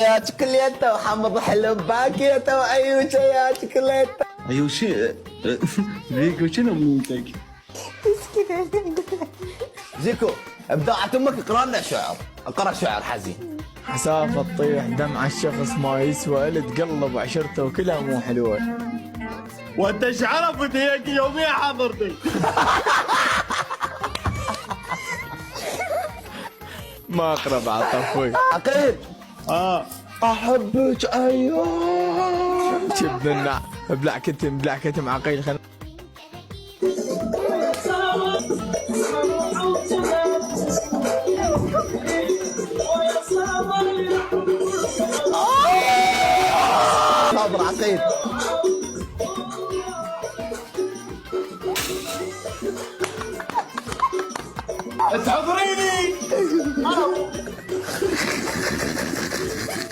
يا شوكولاتة وحمض حلو باكيتة وأيوشة يا شوكولاتة. أيوشي زيكو شنو منتك؟ زيكو ابداعة امك اقرا لنا شعر، اقرا شعر حزين. حسافة تطيح دمع الشخص ما يسوى اللي تقلب عشرته وكلها مو حلوة. وانت ايش عرفت هيك يوميا حضرتي؟ ما اقرا بعد طفوي. عقيل احبك ايام. شبنا ابلع كتم عقيل خل. صابر عقيل. تحضريني